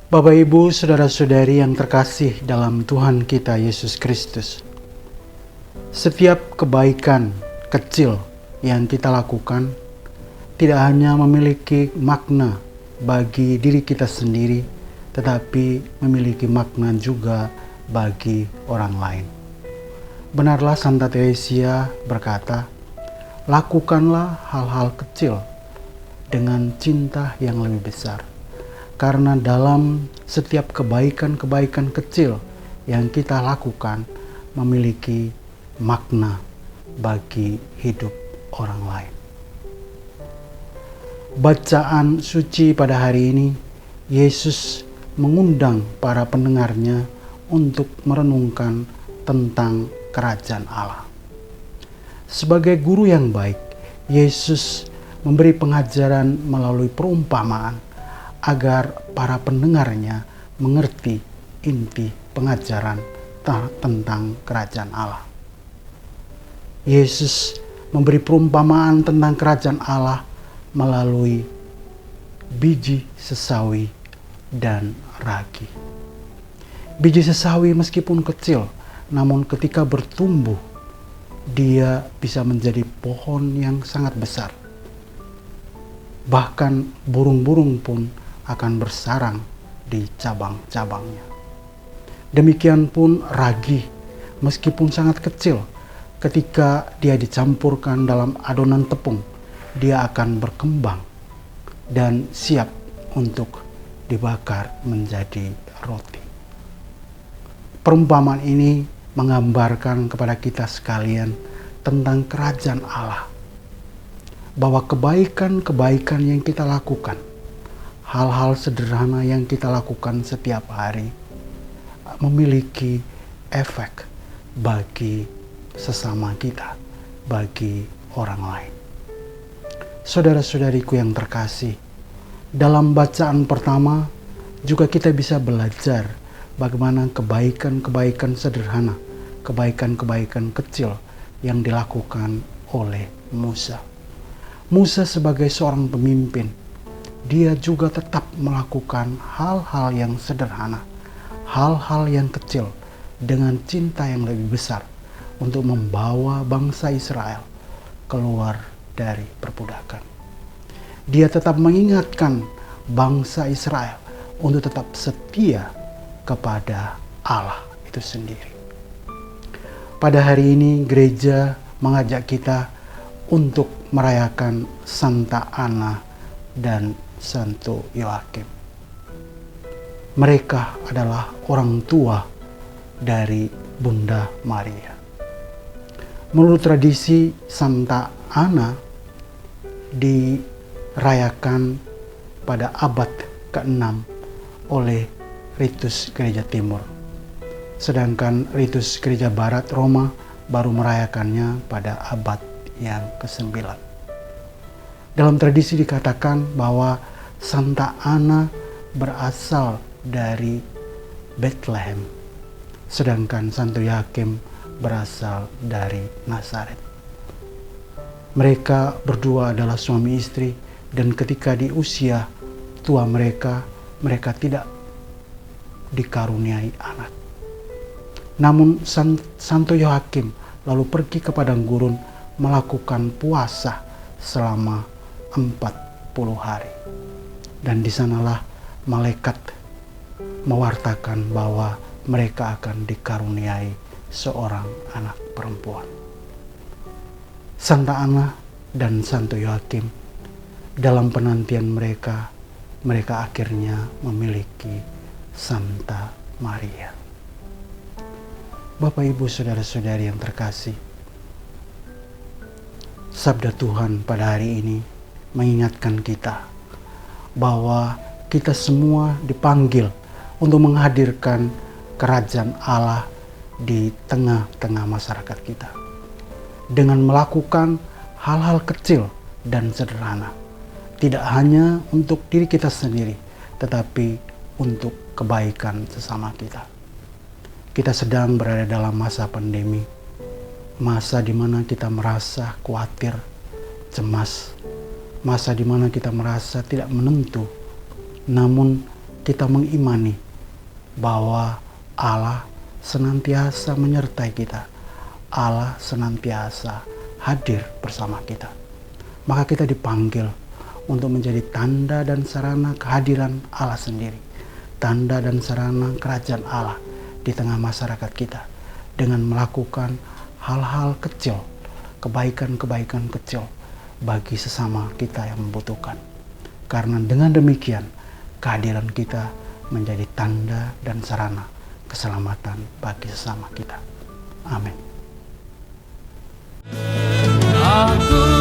Bapak, Ibu, Saudara-saudari yang terkasih dalam Tuhan kita Yesus Kristus. Setiap kebaikan kecil yang kita lakukan tidak hanya memiliki makna bagi diri kita sendiri, tetapi memiliki makna juga bagi orang lain. Benarlah Santa Teresia berkata, lakukanlah hal-hal kecil dengan cinta yang lebih besar. Karena dalam setiap kebaikan-kebaikan kecil yang kita lakukan memiliki makna bagi hidup orang lain. Bacaan suci pada hari ini, Yesus mengundang para pendengarnya untuk merenungkan tentang kerajaan Allah. Sebagai guru yang baik, Yesus memberi pengajaran melalui perumpamaan agar para pendengarnya mengerti inti pengajaran tentang kerajaan Allah. Yesus memberi perumpamaan tentang kerajaan Allah melalui biji sesawi dan ragi. Biji sesawi meskipun kecil, namun ketika bertumbuh, dia bisa menjadi pohon yang sangat besar. Bahkan burung-burung pun akan bersarang di cabang-cabangnya. Demikian pun ragi, meskipun sangat kecil, ketika dia dicampurkan dalam adonan tepung, dia akan berkembang dan siap untuk dibakar menjadi roti. Perumpamaan ini menggambarkan kepada kita sekalian tentang kerajaan Allah, bahwa kebaikan-kebaikan yang kita lakukan, hal-hal sederhana yang kita lakukan setiap hari memiliki efek bagi sesama kita, bagi orang lain. Saudara-saudariku yang terkasih, dalam bacaan pertama juga kita bisa belajar bagaimana kebaikan-kebaikan sederhana, kebaikan-kebaikan kecil yang dilakukan oleh Musa. Musa sebagai seorang pemimpin, dia juga tetap melakukan hal-hal yang sederhana, hal-hal yang kecil dengan cinta yang lebih besar untuk membawa bangsa Israel keluar dari perbudakan. Dia tetap mengingatkan bangsa Israel untuk tetap setia kepada Allah itu sendiri. Pada hari ini gereja mengajak kita untuk merayakan Santa Ana dan Santo Yoakim. Mereka adalah orang tua dari Bunda Maria. Menurut tradisi, Santa Ana dirayakan pada abad ke-6 oleh ritus gereja timur. Sedangkan ritus gereja barat Roma baru merayakannya pada abad yang ke-9. Dalam tradisi dikatakan bahwa Santa Ana berasal dari Bethlehem, sedangkan Santo Yoakim berasal dari Nazaret. Mereka berdua adalah suami istri, dan ketika di usia tua mereka tidak dikaruniai anak. Namun Santo Yoakim lalu pergi ke padang gurun melakukan puasa selama 40 hari. Dan di sanalah malaikat mewartakan bahwa mereka akan dikaruniai seorang anak perempuan. Santa Ana dan Santo Yoakim, dalam penantian mereka akhirnya memiliki Santa Maria. Bapak, Ibu, Saudara-saudari yang terkasih, sabda Tuhan pada hari ini mengingatkan kita bahwa kita semua dipanggil untuk menghadirkan kerajaan Allah di tengah-tengah masyarakat kita dengan melakukan hal-hal kecil dan sederhana, tidak hanya untuk diri kita sendiri, tetapi untuk kebaikan sesama kita. Kita sedang berada dalam masa pandemi, masa di mana kita merasa khawatir, cemas, masa di mana kita merasa tidak menentu. Namun kita mengimani bahwa Allah senantiasa menyertai kita. Allah senantiasa hadir bersama kita. Maka kita dipanggil untuk menjadi tanda dan sarana kehadiran Allah sendiri. Tanda dan sarana kerajaan Allah di tengah masyarakat kita. Dengan melakukan hal-hal kecil, kebaikan-kebaikan kecil bagi sesama kita yang membutuhkan. Karena dengan demikian, kehadiran kita menjadi tanda dan sarana keselamatan bagi sesama kita. Amin. Aku